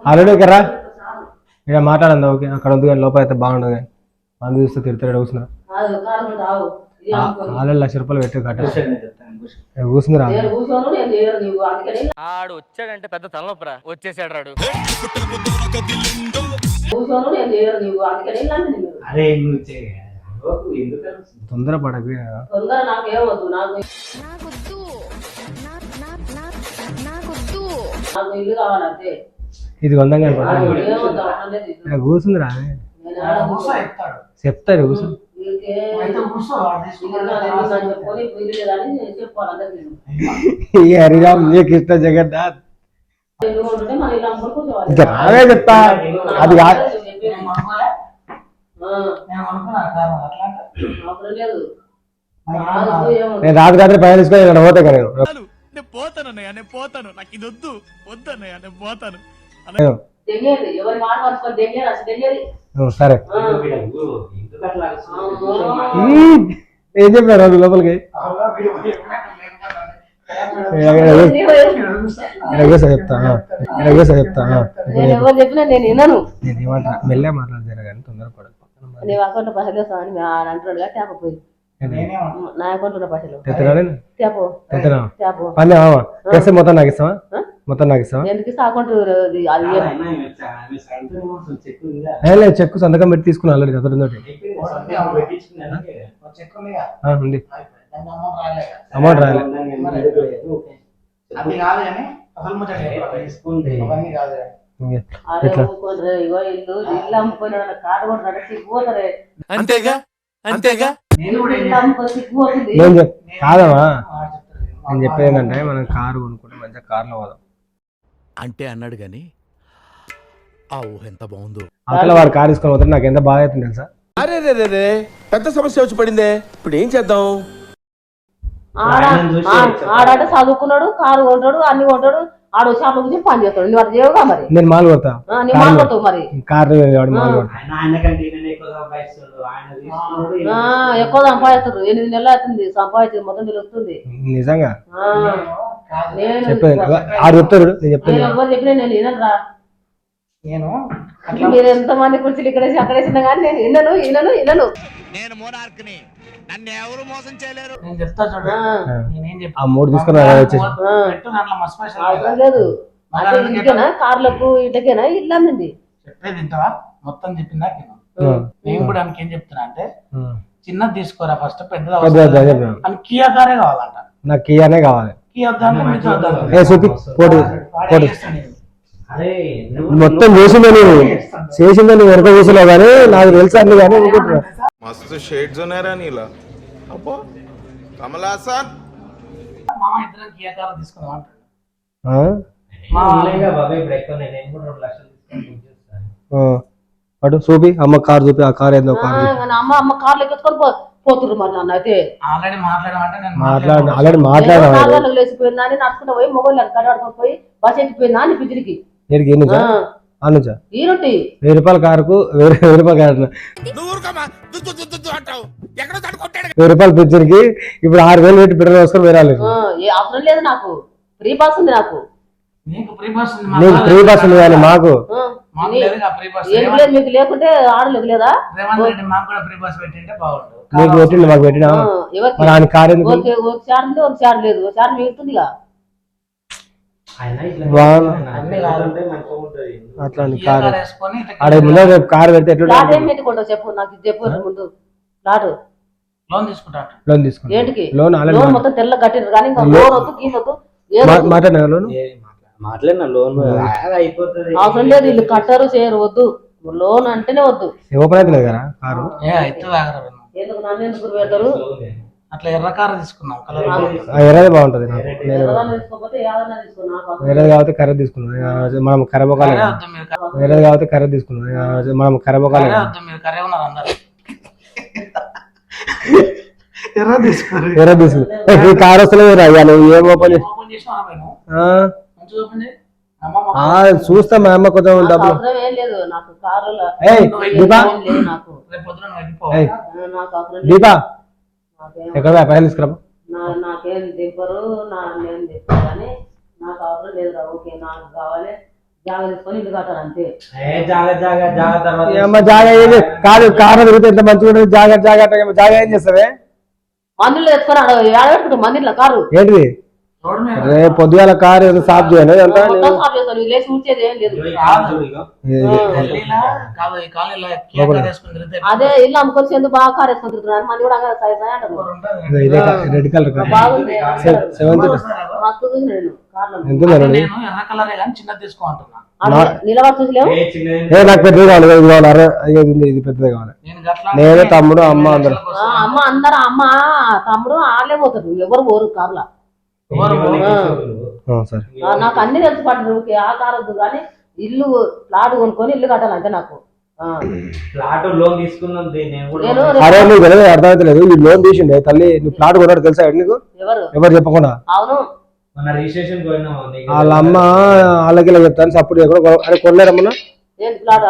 Already ఓకేరా ఇక్కడ మాట్లాడండి ఓకే అక్కడ ఉంది కానీ లోపల అయితే బాగుండదు కానీ మంది చూస్తే తిడతాడు కూర్చున్నా ఆల్రెడీ ₹1,00,000 పెట్టి కట్టారు కూర్చుంది రా ఆడు వచ్చాడంటే పెద్ద తలనొప్పరా వచ్చేసాడు రాడు తొందర పడకు ఇది కొందంగా కూర్చుంది రా చెప్తారు కూర్చో హరిరామ్ కృష్ణ జగన్నాథ్ రావే చెప్తా అది నేను రాత్రి పైన తీసుకొని ఇక్కడ పోతా కదా నేను పోతాను నాకు ఇది వద్దు వద్దన్నయ్య నేను పోతాను సరే ఏం చెప్పారు లోపలికి చెప్తా నేనేమంటా మెల్లే మాట్లాడతారు కానీ తొందరపడదు మొత్తం నాకు ఇస్తావా మొత్తం నాకు ఇస్తావా చెక్కు సంతకం పెట్టి తీసుకున్నా ఆల్రెడీ అతడితోటి ఉంది అమౌంట్ రాలే అంతేగా అంతేగా కాదమ్మా నేను చెప్పేది ఏంటంటే మనం కారు కొనుక్కుంటే మంచిగా కార్లో పోదాం అంటే అన్నాడు గాని ఆ ఊహ ఎంత బాగుందో అసలు వాడు కారు తీసుకొని పోతే నాకు ఎంత బాధ అవుతుంది తెలుసా అరే రే పెద్ద సమస్య వచ్చి పడిందే ఇప్పుడు ఏం చేద్దాం ఆడాట చదువుకున్నాడు కారు కొంటాడు అన్ని కొంటాడు ఆడు షాప్ గురించి పని చేస్తాడు నువ్వు అది చేయవుగా మరి నేను మాల్ కొడతా మాల్ కొడతావు మరి కారు ఎక్కువ సంపాదిస్తాడు 8 నెలలు అవుతుంది సంపాదించింది మొత్తం తెలుస్తుంది నిజంగా చెప్పాను ఆడు చెప్తాడు నేను చెప్తాను ఎవరు చెప్పినా నేను వినరా మీరు ఎంత మంది కుర్చీలు ఇక్కడేసి అక్కడేసినా కానీ నేను వినను నేను మోనార్క్ని నన్ను ఎవరు మోసం చేయలేరు నేను చెప్తా చూడు నేనేం చెప్తా ఆ మూడు తీసుకుని లేదు ఇంకేనా కార్లకు ఇటకేనా ఇల్లాంది చెప్పేది ఇంతవా మొత్తం చెప్పిందా నేను కూడా ఏం చెప్తున్నా అంటే చిన్నది తీసుకోరా ఫస్ట్ పెద్దది అని కియా కారే కావాలంట నాకు కియానే కావాలి మొత్తం చేసిందని నువ్వు వెనక చూసినావు కానీ నాకు తెలుసు అన్ని కానీ మస్తు షేడ్స్ ఉన్నారా నీలా అబ్బో కమల్ హాసన్ మామ ఇద్దరం కియా కార్ తీసుకుందాం అంటాడు అటు చూపి అమ్మ కార్ చూపి ఆ కార్ ఏందో అమ్మ కార్లు ఎత్తుకొని పోతుర్రు మరి నన్ను అయితే ఆల్రెడీ మాట్లాడాలి లేచిపోయిందా అని నడుచుకుంటా పోయి మొగోళ్ళు కడాడుకొని పోయి బస్ ఎక్కిపోయిందా అని పిచ్చిడికి అనుజా ఈరొట్టి ₹1000 కారుకు ₹1000 కారు ₹1000 పిక్చర్కి ఇప్పుడు 6000 పెట్టి పెట్రోల్ వేసుకొని వేరాలి అవసరం లేదు నాకు ఫ్రీ పాస్ ఉంది నాకు నీకు ఫ్రీ బస్ ఉంది కానీ మాకు మీకు లేకుంటే ఆడలేదు లేదా రేవంత్ రెడ్డి మాకు కూడా ఫ్రీ బస్ పెట్టింటే బాగుంటుంది నీకు పెట్టిండు మాకు పెట్టినా ఒకసారి ఉంది ఒకసారి లేదు ఒకసారి మిగులుతుందిగా అట్లాంటి కారు ఆడ ముందు కారు పెడితే ఎట్లా పెట్టుకుంటావు చెప్పు నాకు చెప్పు ముందు లాటు లోన్ తీసుకుంటా ఏంటికి లోన్ మొత్తం తెల్ల కట్టిరు కానీ ఇంకా లోన్ వద్దు గీసొద్దు మాట్లాడిన లోన్ అయిపోతుంది అవసరం లేదు వీళ్ళు కట్టరు చేయరు వద్దు లోన్ అంటేనే వద్దు ఓపెన్ అవుతుంది కదా కారు ఎందుకు నన్ను ఎందుకు పెడతారు అట్లా ఎర్ర కారు తీసుకున్నాం ఎర్రది బాగుంటది ఎర్రది కాబట్టి కర్ర తీసుకున్నాం మనం కర్రబొకాలి ఎర్రది కాబట్టి కర్ర తీసుకున్నాం మనం కర్రబొకాలి ఎర్ర తీసుకున్నాం కారు వస్తలేదు అయ్యాలి ఏం ఓపెన్ చూస్తా మా అమ్మ కొంచెం డబ్బులు దీపా ఎక్కడ పైసలు తీసుకురా నాకేం దింపరు నేను దింపరు కానీ నాకు అవసరం లేదు ఓకే నాకు కావాలి జాగా తీసుకొని ఇల్లు కట్టాలి అంతే. అమ్మ జాగా ఏది కాదు, కారు తిరిగితే ఎంత మంచిగా ఉంటుంది. జాగా ఏం చేస్తావే? మందిలో తెచ్చుకొని ఆడబెట్టుకుంటాం మందిలో కారు ఏంటిది రోడ్డు మీద రేపు పొద్దుగాల కారు ఏదో సాఫ్ చేయాలి అంతా. మొత్తం సాఫ్ చేస్తాను, లేచి ఊడ్చేది ఏం లేదు. ఢిల్లీలో కాదు ఈ కాలనీలో కియా కార్ వేసుకొని తిరిగితే అదే ఇల్లు అమ్ముకొని ఎందుకు బాగా కారు వేసుకొని తిరుగుతున్నారు. మంది కూడా అంగ సాయి సాయి అంటారు. రెడ్ కలర్ కారు బాగుంది 7 మస్తు చూసి నేను కార్లో ఎంత నేను ఎర్ర కలరే కానీ చిన్నది తీసుకో అంటున్నా. నిలబడి చూసలేము. నాకు పెద్దది కావాలి, ఇది కావాలి, అరే ఇది పెద్దది కావాలి. నేను గట్లా నేను తమ్ముడు అమ్మ అందరు. అమ్మ అందరు అమ్మ తమ్ముడు ఆళ్ళే పోతారు, ఎవరు పోరు కార్లో. సరే నాకు అన్ని తెలిసి పడ్డారు. ఆ కారు వద్దు కానీ ఇల్లు ప్లాట్ కొనుక్కొని ఇల్లు కట్టాలి అంతే నాకు. ప్లాట్ లోన్ తీసుకున్నాం నేను కూడా. నేను అరే నీకు తెలియదు, అర్థమైతలేదు. ఈ లోన్ తీసిండే తల్లి, నువ్వు ప్లాట్ కొన్నాడు తెలుసా నీకు? ఎవరు చెప్పకుండా. అవును మన రిజిస్ట్రేషన్ పోయినాం వాళ్ళ అమ్మ వాళ్ళకి ఇలా చెప్తాను సపోర్ట్ చేయకుండా. అరే కొన్నారమ్మా ఏంటి ప్లాట్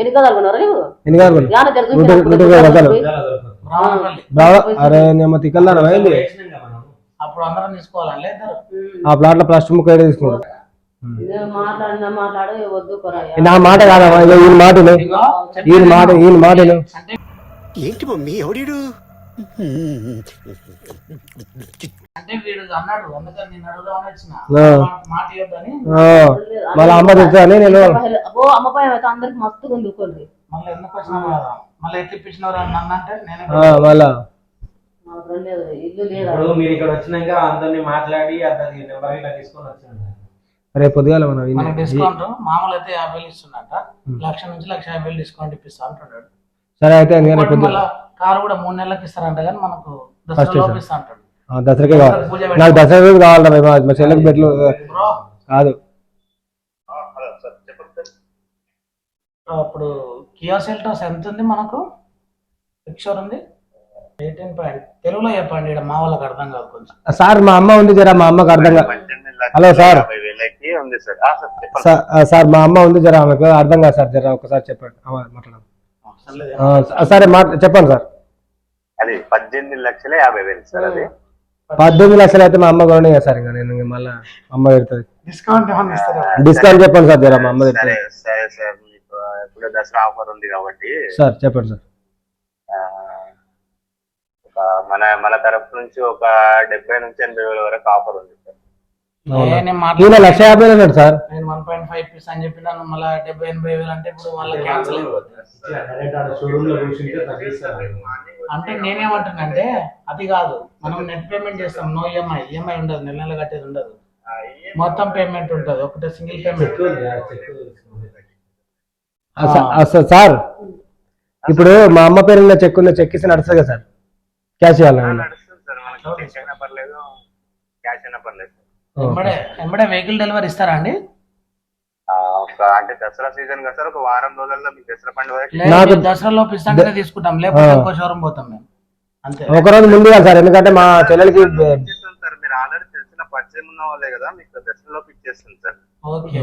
ఎన్ని గదాలు కొన్నారా నీవు? ఎన్ని కాదు యాన తెలుసు 120 గజాలు. రావణపల్లి అరే నేను తిక్కల్దానం అయింది. అప్పుడు అందరం తీసుకోవాలని ఇద్దరు ఆ ప్లాట్ లో ప్లాస్టిక్ ముక్క ఏదో తీసుకున్నాడు. మాట్లాడు వద్దు కొరాయ. నా మాట కాదమ్మా, ఇక ఈయన మాట విను. ఈయన మాట విను. ఏంటి మమ్మీ ఎవడీడు? అంటే వీడు అన్నాడు అందుకని నేను అడుగుదామని వచ్చిన మాట ఇవ్వద్దని. మళ్ళీ అమ్మ తెచ్చా అని నేను అబ్బో అమ్మ పై అయితే అందరికి మస్తు గుందుకోండి. మళ్ళీ ఎందుకు వచ్చినా కదా మళ్ళీ ఎత్తిప్పించినవారు అని నన్ను అంటే నేనే మళ్ళా ఇల్లు లేదా ఇప్పుడు మీరు ఇక్కడ వచ్చినాక అందరినీ మాట్లాడి అతని నెంబర్ ఇట్లా తీసుకొని వచ్చాను. రేపు పొద్దుగాల మనం మనకి డిస్కౌంట్ మామూలు అయితే 50,000 ఇస్తున్నట్ట, 1,00,000 నుంచి 1,50,000 డిస్కౌంట్ ఇప్పిస్తా అంటున్నాడు. సరే అయితే మళ్ళీ కారు కూడా 3 నెలలకు ఇస్తారంట కానీ మనకు దసరాలోపు ఇస్తా అంటాడు. దసరాకే కావాలి నాకు, దసరా కావాలి. మా చెల్లెకి బెట్లు బ్రో కాదు. అప్పుడు కియా సెల్టోస్ ఎంత ఉంది మనకు? పిక్చర్ ఉంది 18 పాయింట్. తెలుగులో చెప్పండి, ఇక్కడ మా వాళ్ళకి అర్థం కాదు కొంచెం. సార్ మా అమ్మ ఉంది జరా, మా అమ్మకి అర్థం కాదు. హలో సార్ సార్ మా అమ్మ ఉంది జరా, ఆమెకు అర్థం కాదు సార్. జరా ఒకసారి చెప్పండి మాట్లాడండి. సరే చెప్పండి సార్. అది 18,50,000 సార్. అది 18 లక్షలు అయితే మా అమ్మ కొనే సార్. ఇంకా నేను మళ్ళీ అమ్మ పెడుతుంది. డిస్కౌంట్ ఏమన్నా ఇస్తారా? డిస్కౌంట్ చెప్పండి సార్ జరా, మా అమ్మ సరే పెడుతుంది. సరే సార్, ఇప్పుడు దసరా ఆఫర్ ఉంది కాబట్టి సార్ చెప్పండి సార్. మన తరఫు నుంచి ఒక 70,000 నుంచి 80,000 వరకు ఆఫర్ ఉంది సార్. నేను 1,50,000 అన్నాడు సార్. నేను 1.5 ఇప్పిస్తా అని చెప్పినాను. మళ్ళీ 70,000-80,000 అంటే ఇప్పుడు మళ్ళీ క్యాన్సిల్ అయిపోతుంది. అంటే నేనేమంటున్నా అంటే అది కాదు, మనం నెట్ పేమెంట్ చేస్తాం, నో ఈఎంఐ ఉండదు, నెల నెల కట్టేది ఉండదు, మొత్తం పేమెంట్ ఉంటుంది, ఒకటే సింగిల్ పేమెంట్. సార్ ఇప్పుడు మా అమ్మ పేరు ఉన్న చెక్ ఇస్తే నడుస్తుంది కదా సార్? క్యాష్ ఇవ్వాలి నడుస్తుంది సార్, మనకి చెక్ అయినా పర్లేదు, క్యాష్ అయినా పర్లేదు. ఎంబడే వెహికల్ డెలివరీ ఇస్తారా అండి? అంటే దసరా సీజన్ కదా సార్, ఒక వారం రోజుల్లో మీకు దసరా పండుగ నాకు దసరా లోపు ఇస్తాంటే తీసుకుంటాం, లేకపోతే ఇంకో షోరూమ్ పోతాం మేము అంతే. ఒక రోజు ముందు సార్, ఎందుకంటే మా చెల్లెలకి సార్ మీరు ఆల్రెడీ తెలిసిన పరిచయం ఉన్న వాళ్ళే కదా, మీకు దసరా లోపు ఇచ్చేస్తుంది సార్. ఓకే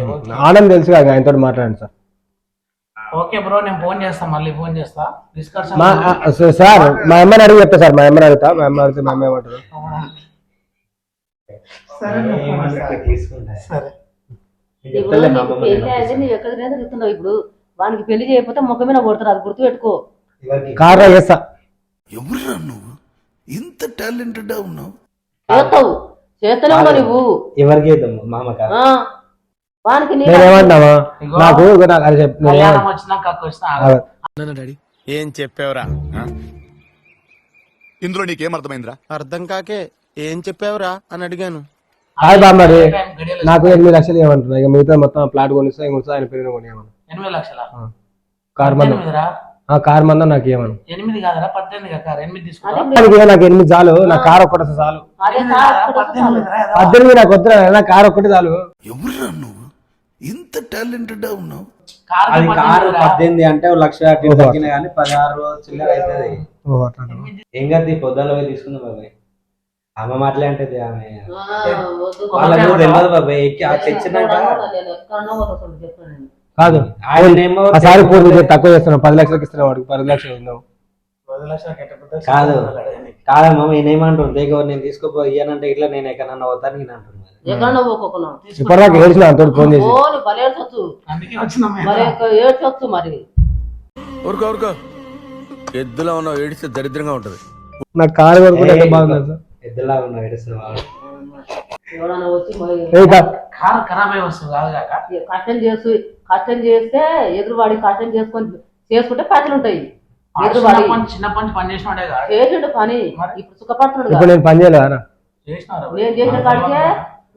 ఆనంద్ తెలుసు కదా, ఆయనతో మాట్లాడండి సార్. ఓకే బ్రో, నేను ఫోన్ చేస్తా, మళ్ళీ ఫోన్ చేస్తా. డిస్కషన్ సార్ మా అమ్మని అడిగి చెప్తా సార్. మా అమ్మని అడుగుతా, మా అమ్మ అడిగితే మా అమ్మ ఏమంటారు? సరే ఇప్పుడు నీకు పెళ్లి అయితే నువ్వు ఎక్కడికైనా తిరుగుతున్నావు. ఇప్పుడు వానికి పెళ్లి చేయకపోతే ముఖం మీద కొడతారు, అది గుర్తు పెట్టుకో. కార్లో చేస్తా. ఎవరురా నువ్వు ఇంత టాలెంటెడ్ ఉన్నావు? చేస్తావు, చేస్తూనే ఉన్నావు నువ్వు. ఎవరికి మామ కాదు. వానికి నేనేమంటున్నావా నాకు కళ్యాణం వచ్చినాక వచ్చినా డాడీ ఏం చెప్పావురా? ఇందులో నీకేం అర్థమైందిరా? అర్థం కాకే ఏం చెప్పావురా అని అడిగాను. హాయ్ బామ్మడి, నాకు 8 లక్షలు ఏమంటున్నా. ఇక మిగతా మొత్తం ప్లాట్ కొనిస్తా, ఇంకొస్తా, ఆయన పేరు కొనియమను. 8 లక్షల కార్ మందం, కార్ మందం నాకు ఏమను. 8 కాదరా 18 కార్ 8 తీసుకుంటా. నాకు 8 చాలు, నా కార్ ఒక్కటి చాలు. 18 నాకు వద్దురా, నా కార్ ఒక్కటి చాలు. ఎవరురా నువ్వు ఇంత టాలెంటెడ్ ఉన్నావు? అది కారు 18 అంటే 1,00,000 తగ్గిన కానీ 16 చిల్లర అవుతుంది. ఏం కాదు, పొద్దులో పోయి తీసుకుందాం బాబాయ్. అమ్మ మాటలే అంటది ఆమె, వాళ్ళకు తెలియదు బాబాయ్. తెచ్చినాక కాదు సారి పూర్తి తక్కువ చేస్తున్నావు, 10 లక్షలకి ఇస్తున్నావు, వాడికి 10 లక్షలు ఉన్నావు. 10 లక్షలు కాదు కాదమ్మా, ఈయనేమంటుంది, నేను తీసుకోపోయానంటే ఇట్లా నేను ఎక్కడన్నా అవుతాను నేను అంటున్నాను. ఎక్కడన్నా పోకోకున్నాం ఇప్పటిదాకా ఏడ్చిన అంతో ఫోన్ చేసి ఓని బలేడ్చొచ్చు అందుకే వచ్చినాం మరి ఏడ్చొచ్చు మరి ఊరుకో ఊరుకో ఎద్దులో ఉన్న ఏడిస్తే దరిద్రంగా ఉంటది. నాకు కారు కొనుక్కుంటే ఎంత బాగుంది సార్. ఎద్దులా ఉన్నాడు ఏడుస్తున్నాడు వాడు. ఎవడన్నా వచ్చి మరి కారు ఖరాబ్ అయ్యి వస్తుంది కాదు కాక కష్టం చేస్తే ఎదురువాడి కష్టం చేసుకుంటే పైసలు ఉంటాయి. ఎదురువాడి చిన్నప్పటి నుంచి పని చేసినాడే కాదు చేసిండు పని ఇప్పుడు సుఖపడుతున్నాడు ఇప్పుడు నేను పని చేయలేదా చేసినారు. నేను చేసిన కాడికే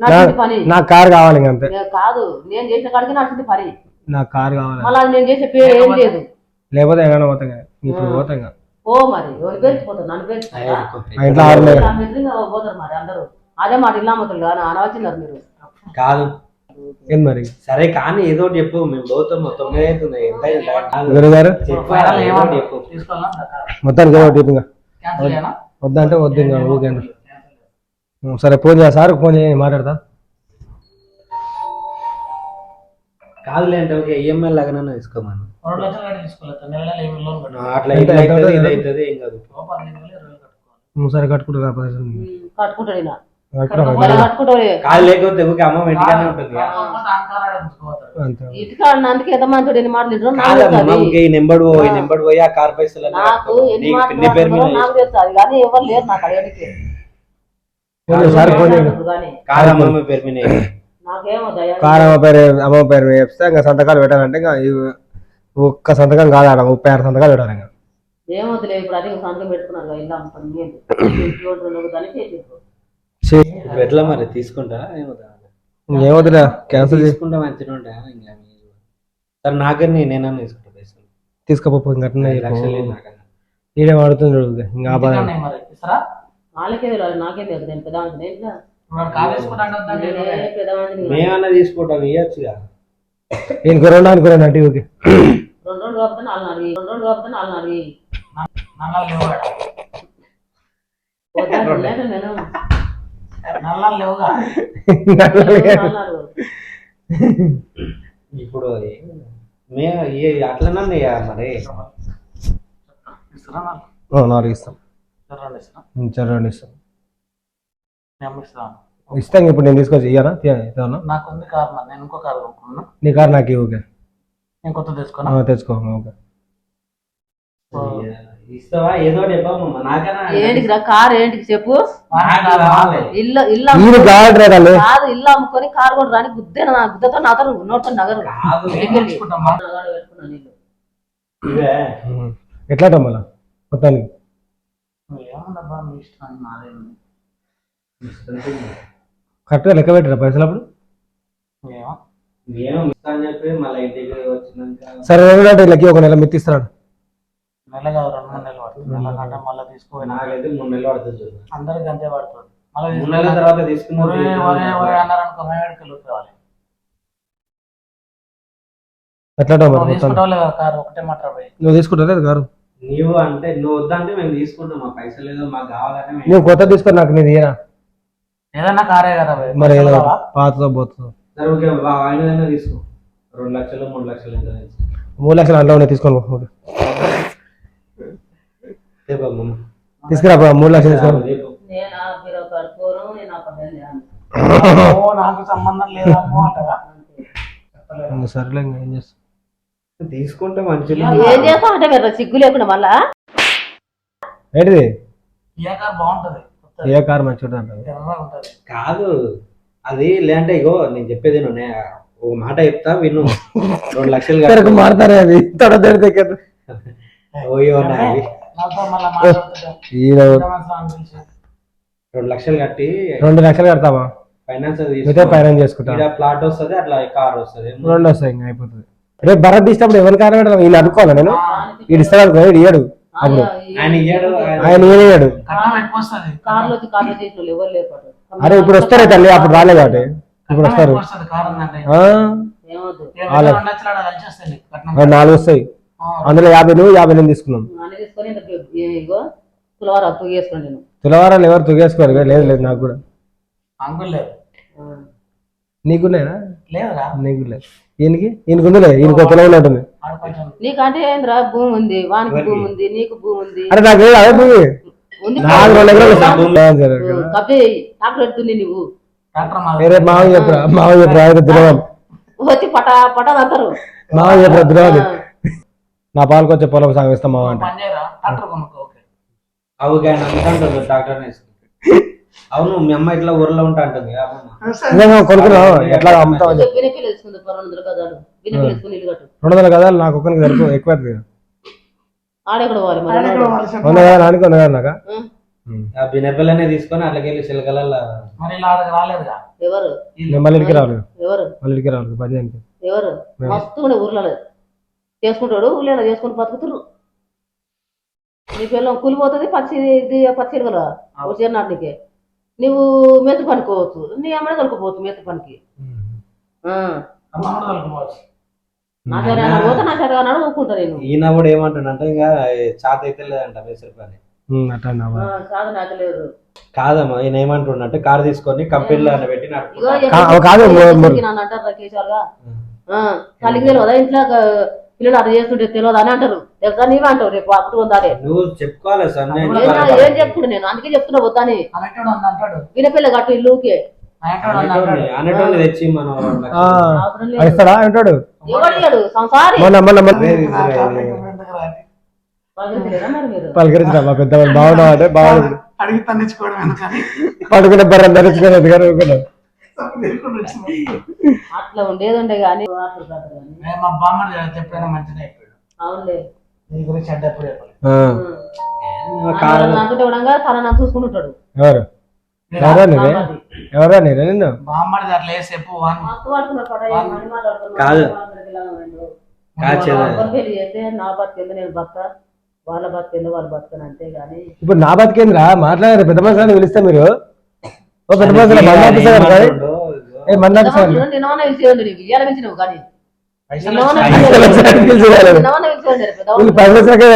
నడిచింది పని. నాకు కారు కావాలి ఇంక అంతే. కాదు నేను చేసిన కాడికే నడిచింది పని. నాకు కారు కావాలి, మళ్ళీ నేను చేసే పేరు ఏం లేదు. లేకపోతే ఎక్కడ పోతాం కదా. ఇప్పుడు పోతాం కదా. ఓ మరి ఎవరు పేర్చిపోతారు నన్ను పేర్చిపోతారా? మా ఇంట్లో ఆరు లేదు. పోతారు మరి అందరూ అదే మాట ఇల్లామతులు కానీ అనవచ్చినారు మీరు. కాదు ఏం మరి సరే కానీ ఏదో ఒకటి చెప్పు, మేము పోతాం. 9 అవుతుంది. ఎంత అయింది? కాదు. గురుగారు చెప్పు, ఫైనల్ ఏదో ఒకటి చెప్పు. తీసుకోవాలా మొత్తానికి ఏదో ఒకటి ఇంకా క్యాన్సిల్ చేయనా? వద్దంటే వద్దు ఇంకా ఊకేందు. సరే ఫోన్ చేయ సార్, ఫోన్ చేయి మాట్లాడతా. కాదులే అంటే ఓకే ఈఎంఐ లాగానే తీసుకోమను. 2 లక్షలు కట్టి తీసుకోలేదు. నెల నెల ఏమి లోన్ కట్టాలి. అట్లా ఇట్లా అవుతుంది, ఇది అవుతుంది, ఏం కాదు. 12,000 కట్టుకోవాలి. సరే కట్టుకుంటున్నా పైసలు కట్టుకుంటాడు ఈయన. కట్టుకుంటా. కట్టుకుంటాడు కాదు లేకపోతే ఊకే అమ్మ ఇంటిగానే ఉంటుంది. అంతే. ఇటుకాడు అందుకే ఎంత మంది ఎన్ని మాటలు వింటారో నాకు కాదమ్మా, తెలుసు అది. ఊకే ఈ నెంబర్ పోయి ఆ కార్ పైసలు అన్నీ నాకు ఎన్ని నీ మాటలు పేరు మీద మాట్లాడతారో నాకు తెలుసు అది, కానీ ఎవరు లేరు నాకు అడిగడికి. ఫోన్ చేయి సార్, ఫోన్ చేయి. కానీ కాదమ్మ మీ పేరు మీద నాకేమో దయ కారు అమ్మ పేరు చెప్తే ఇంకా సంతకాలు పెట్టాలంటే ఇంకా ఒక్క సంతకం కాదు, 36 సంతకాలు పెట్టాలి ఇంకా. ఏమవుతుంది ఇప్పుడు అది సంతకం పెట్టుకున్నారు కదా, ఇల్లు అమ్ముకొని దాన్ని చేసేసుకో. ఇప్పుడు ఎట్లా మరి తీసుకుంటారా? ఏమవుతుందా క్యాన్సిల్ తీసుకుంటా మంచిగా ఉంటాయా? ఇంకా సరే నాకని నేనన్నా తీసుకుంటా పైసలు. తీసుకోపో ఇంకా 5 లక్షలు నాకన్నా. ఈడే వాడుతుంది చూడు ఇంకా ఆ బాధ. మరి ఇస్తారా? వాళ్ళకే తెలియదు నాకేం తెలియదు. నేను పెద్దవాడిని ఇంట్లో వాడు కార్ తీసుకుంటాడు పెద్దవాడిని మేమన్నా తీసుకుంటాం, ఇవ్వచ్చుగా. ఇంకో 2 అనుకున్నాను అంటే ఓకే. 2 రోజులు కాకపోతే 4 నాలుగు నల్లాలు లేవుగా. నేను నల్లాలు లేవుగా. ఇప్పుడు మేము అట్లనే మరి ఇస్తారా? 4 ఇస్తాం. 2 ఇస్తారా? 2 ఇస్తాం. నేను ఇస్తాను. ఇస్తాం. ఇప్పుడు నేను తీసుకొచ్చి ఇయ్యానా? నాకు ఉంది కార్, మరి నేను ఇంకో కార్ కొనుక్కున్నా. నీ కారు నాకు ఓకే. నేను కొత్త తెచ్చుకున్నా. తెచ్చుకో ఓకే. ఇస్తావా? ఏదో ఒకటి చెప్పమ్మా నాకన్నా. ఏంటికి రా కారు ఏంటికి చెప్పు. ఇల్లు ఇల్లు మీరు కాదు కాదు ఇల్లు అమ్ముకొని కారు కూడా రాని గుద్దతో నాతో నోటితో నగరు పెట్టుకున్నాను ఇల్లు. ఇవే ఎట్లా మళ్ళా మొత్తానికి ఏమన్నా మీ ఇష్టం, నాదేమి. కరెక్ట్గా లెక్క పెట్టరా పైసలు అప్పుడు? ఏమో నేను ఇస్తా అని చెప్పి మళ్ళీ ఇంటికి వచ్చినాక సరే అంటే లెక్క ఒక నెల మిత్తిస్తాడు. నెల కాదు 2-3 నెలలు పడుతుంది. నెల కంటే మళ్ళీ తీసుకోవాలి. నాకైతే 3 నెలలు పడుతుంది చూడు. అందరికి అంతే పడుతుంది. 3 నెలల తర్వాత తీసుకున్నాం అన్నారు అనుకో, మేము ఎక్కడికి కావాలి. ఎట్లా మరి తీసుకుంటావు లేదా కారు? ఒకటే మాట పోయి నువ్వు తీసుకుంటా లేదు కారు? నీవు అంటే నువ్వు వద్దంటే మేము తీసుకుంటాం. మా పైసలు ఏదో మాకు కావాలంటే నువ్వు కొత్త తీసుకొని నాకు నేను ఇయ్యరా? ఏదన్నా కారే కదా మరి ఏదో పాతతో పోతుందో. సరే ఓకే ఆయనదైనా తీసుకో. 2 లక్షలు 3 లక్షలు ఎంత 3 లక్షలు అందులో ఉన్నాయి తీసుకొని ఓకే తీసుకురా 3 లక్షలు తీసుకోరు. నేను మీరు కడుకోను నేను ఆ పని చేయాలి. నాకు సంబంధం లేదమ్మో అంటగా. సరేలే ఇంకా ఏం చేస్తా. తీసుకుంటే మంచిగా. ఏం చేస్తావు అంటే మీరు సిగ్గు లేకుండా మళ్ళా ఏంటిది? ఏ కార్ బాగుంటది? ఏ కారు మంచిగా ఉంటుంది? ఎర్రగా ఉంటది. కాదు అది లేదంటే ఇగో నేను చెప్పేది నువ్వు ఒక మాట చెప్తా విను. 2 లక్షలు మారుతారే అది ఓయో నాది. నాతో మళ్ళీ మాట్లాడుతుంటా. 2 లక్షలు కట్టి 2 లక్షలు కడతావా? ఫైనాన్స్ ఫైనాన్స్ చేసుకుంటా. ప్లాట్ వస్తుంది, అట్లా కార్ వస్తుంది. 2 వస్తాయి ఇంకా అయిపోతుంది. రేపు భరత్ ఇచ్చినప్పుడు ఎవరి కారు పెట్టాలి? ఈయన అనుకోవాలా నేను? ఈడు ఇస్తాడు అనుకో, ఇయ్యాడు అప్పుడు ఆయన ఇయ్యాడు. ఆయన ఇయ్యాడు. కార్లో వచ్చి కార్లో చేసిన వాళ్ళు ఎవరు లేకపోతే అరే ఇప్పుడు వస్తారే తల్లి, అప్పుడు రాలే కాబట్టి ఇప్పుడు వస్తారు. ఏమవుతుంది 4 వస్తాయి. అందులో 50 నువ్వు 50 నేను తీసుకున్నాం. అన్ని తీసుకొని ఇగో తులవారు అప్పు చేసుకోండి. నేను తులవారాలు ఎవరు తుగేసుకోరు. లేదు లేదు నాకు కూడా. అంకుల్ లేదు. నీకున్నాయా? లేదురా. నీకు లేదు. ఈయనకుందిలే. ఈయనకు తులవలు ఉంటుంది. నీకంటే ఏంద్రా భూమి ఉంది, వానికి భూమి ఉంది, నీకు భూమి ఉంది. అరే నాకు అదే భూమి ఉంది నాకు 2 ఎకరాలు కబ్జా ట్రాక్టర్ ఎడుతుంది నువ్వు వేరే మావి చెప్పురా అయితే దురవాలి వచ్చి పటా అంటారు. మావి చెప్పురా దురవాలి నా పాలకు వచ్చే పొలం సాగు ఇస్తాం మావ అంటే అవుగా అంటారు డాక్టర్ అవును మీ అమ్మ ఇట్లా ఊర్లో ఉంటా అంటుంది కొనుక్కున్నావు ఎట్లా అమ్ముతావు బినపిల్లి తీసుకుంది 200 గదాలు బినపిల్లి తీసుకుని ఇల్లు కట్టు. 200 కదా నాకు ఒక్కరికి సరిపో ఎక్కువ అవుతుంది ఆడెక్కడ పోవాలి మరి? 100 కదా నానికి 100 కదా నాక ఆ బినెప్పలనే తీసుకొని అట్లకెళ్ళి చిలకలల్లో ఎవరు నేను మళ్ళీ ఇడికి రావాలి ఎవరు మళ్ళీ ఇడికి రావాలి పదిహేనుకి ఎవరు మస్తు ఉండే ఊర్లలో చేసుకుంటాడు ఊళ్ళో చేసుకుని బతుకుతురు. నీ పిల్లలు కూలిపోతుంది పచ్చి కదా వచ్చే నాటికే నువ్వు మెత్త పనుకోవచ్చు, నీ అమ్మని కలుపుకోవచ్చు మెత్త పనికి. నా చేత పోతే నా చేత అన్నాడు ఊరుకుంటా నేను. ఈయన కూడా ఏమంటాడంటే ఇక చాత అయితే లేదంట వేసరి పని కాదు నాకు లేదు కాదమ్మా ఈయన ఏమంటుండంటే కారు తీసుకొని కంపెనీలో పెట్టి అంటారు కేశాలుగా కలిగి తెలియదా ఇంట్లో పిల్లలు అది చేస్తుంటే తెలియదు అని అంటారు. తెలుసా నీవే అంటావు రేపు అప్పుడు ఉందాడే నువ్వు చెప్పుకోవాలి సార్ ఏం చెప్పుడు నేను అందుకే చెప్తున్నా వద్దని. వినపిల్ల కట్టు ఇల్లుకే అనేటోని తెచ్చి మనం ఇస్తాడా అంటాడు ఎవడు సంసారి పలకరించిన మా పెద్దవాళ్ళు బాగున్నావు అంటే బాగుంది పడుకునే బర్రం ధరించుకోలేదు కానీ అట్లా ఉండేది కానీ అవునులే అనుకుంటే కూడా తన నన్ను చూసుకుంటుంటాడు. ఎవరు ఎవరా నీరే ఎవరా నీరే నిన్ను కాదు పెళ్లి చేస్తే నా బతికేందో నేను బతుక, వాళ్ళ బతికేందో వాళ్ళు బతుకను అంతే గాని. ఇప్పుడు నా బతికేంద్రా మాట్లాడారు పెద్ద మనుషులని పిలిస్తే మీరు ఓ పెద్ద మనుషులు నిన్న పిలిచేయండి నీకు ఇయ్యాల పిలిచినవు కానీ ఎందుకంటే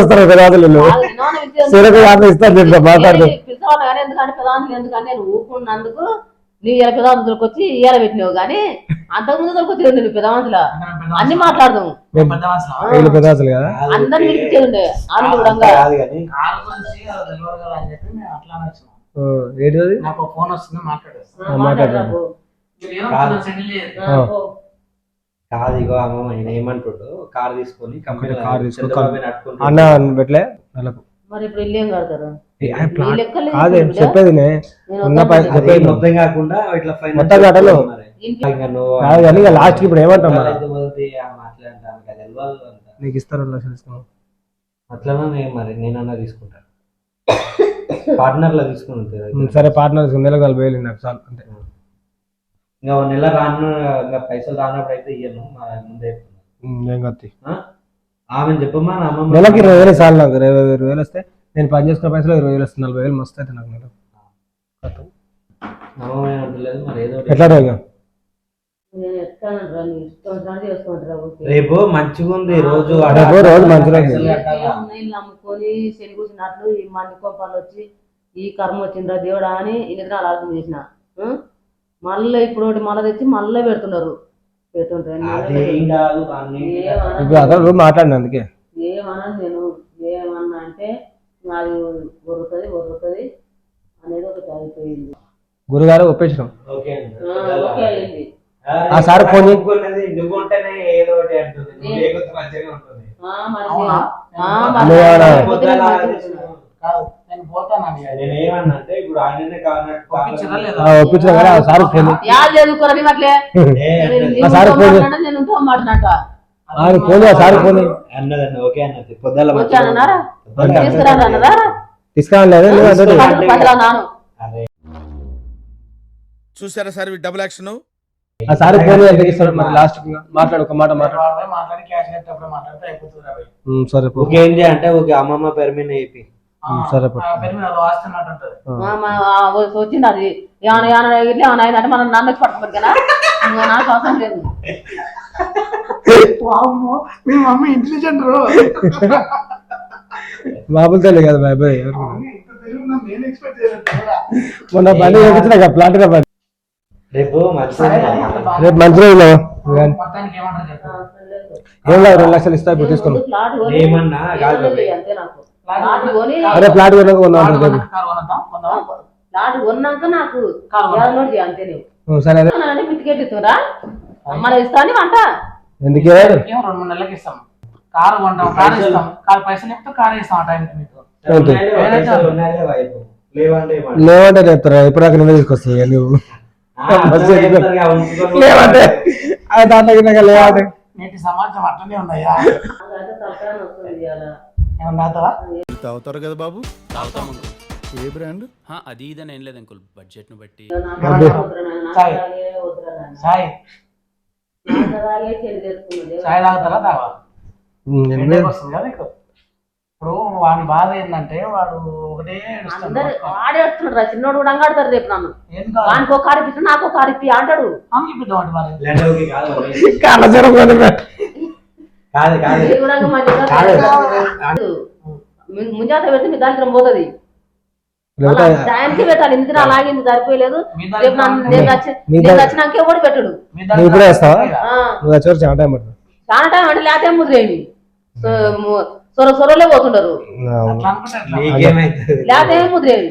ప్రధానులు ఎందుకంటే నేను ఊరుకున్నందుకు నీ ఇలా పెదాంతులకు వచ్చి ఇయ్యాల పెట్టినావు కానీ అంతకుముందు దొరికి నువ్వు పెదవంతులా అన్ని మాట్లాడదాము అందరు పిలిపించేది ఉండే ఫోన్ వస్తుంది మాట్లాడదాము. కాదు ఇగో అమ్మ ఆయన ఏమంటాడు కారు తీసుకొని కంపెనీ అన్న పెట్టలే నెలకు మరి ఇప్పుడు ఇల్లు ఏం కడతారు? అదే చెప్పేది మొత్తం కాకుండా ఇట్లా మొత్తం కట్టలు లాస్ట్ ఇప్పుడు ఏమంటాం నీకు ఇస్తారు అట్లనే మరి నేనన్నా తీసుకుంటాను పార్ట్నర్ లో తీసుకుని సరే పార్ట్నర్ నెలకు 40,000 నాకు చాలు అంతే. ఇంకా నెల రాను పైసలు రానప్పుడు అయితే ఇయ్యను ముందే ఏం కత్తి ఆమె చెప్పమ్మా నెలకి 20,000 చాలు నాకు 20,000 వస్తే నేను పని చేసుకున్న పైసలు 20,000 వస్తుంది 40,000 మస్తు అయితే నాకు నెల మరి ఏదో ఎట్లా రేగా రేపు మంచిగా ఉంది రోజు రోజు మంచిగా నమ్ముకొని శని కూర్చున్నట్లు ఈ మంది కోపాలు వచ్చి ఈ కర్మ వచ్చిందిరా దేవుడా అని ఇన్ని ఆలోచన చేసిన. మళ్ళీ ఇప్పుడు మళ్ళీ తెచ్చి మళ్ళీ పెడుతున్నారు మాట్లాడిన అందుకే ఏమన్నా నేను ఏమన్నా అంటే నాది ఒరుగుతుంది అనేది ఒకటి అయిపోయింది. గురుగారు ఒప్పించడం ఓకే అయింది. ఆ సార్ ఫోన్ ఒప్పించిన కదా sir phone sir phone sir phone తీసుకురాలేదు చూసారా సార్ డబుల్ యాక్షన్ ఆ సార్ ఫోన్ ఎంత ఇస్తాడు మరి లాస్ట్ మాట్లాడు ఒక మాట మాట్లాడి క్యాష్ కట్టేటప్పుడు మాట్లాడితే అయిపోతుంది. సరే ఓకే ఏంటి అంటే ఓకే అమ్మమ్మ పేరు మీద అయిపోయి సరే వచ్చింది అది అంటే మనం నాన్న పట్టుకోరు కదా నాకు అవసరం లేదు. మీ మమ్మీ ఇంటెలిజెంట్ బాబులు తెలియదు కదా బాబాయ్ మొన్న పని చేయించిన ప్లాట్ పని రేపు మంచిగా ఏం కాదు 2 లక్షలు ఇస్తా ఇప్పుడు తీసుకున్నాం. అరే ప్లాట్ కొన్నాక కొన్నాక నాకు అంతే సరే అదే పితికేట్ ఇస్తారా మనం ఇస్తాను వంట ఎందుకే ఏం 2-3 నెలలకి ఇస్తాం. కారు కొంటాం, కారు ఇస్తాం, కారు పైసలు చెప్తే కారు ఇస్తాం ఆ టైంకి మీకు. లేవంటే లేవంటే చెప్తారా ఇప్పుడు దాకా నువ్వే తీసుకొస్తావు నువ్వు లేవంటే అది దాంట్లో లేవంటే నేటి సమాజం అట్లనే ఉందయ్యా. ఏమన్నా తాగుతావా? తాగుతారు కదా బాబు. ఏ బ్రాండ్? అది ఇదని ఏం లేదు అంకుల్, బడ్జెట్ ను బట్టి. చాయ్ చాయ్ చాయ్ తాగుతారా? తావా వస్తుంది కదా నీకు. ఇప్పుడు వాడి బాధ ఏంటంటే వాడు ఒకటే అందరు ఆడేస్తున్నాడు చిన్నోడు కూడా అంగాడతారు రేపు నన్ను ఏం కాదు వానికి ఒక కారు ఇప్పించు నాకు ఒక కారు ఇప్పి అంటాడు. ఇప్పిద్దామంటే మరి కాళ్ళ జ్వరం కొని కాదు కాదు ఇది కూడా ముంజాత పెడితే మీ దాంట్లో పోతుంది టైంకి పెట్టాలి. ఇంత అలాగింది సరిపోయలేదు. రేపు నేను వచ్చినాకే కూడా పెట్టడు. నువ్వు ఇప్పుడే వేస్తావా? నువ్వు వచ్చి చాలా టైం పడుతుంది. చాలా టైం అంటే లేతే ముద్రేమి సొరలే పోతుంటారు నీకేమైతుంది లేతే ముద్రేమి.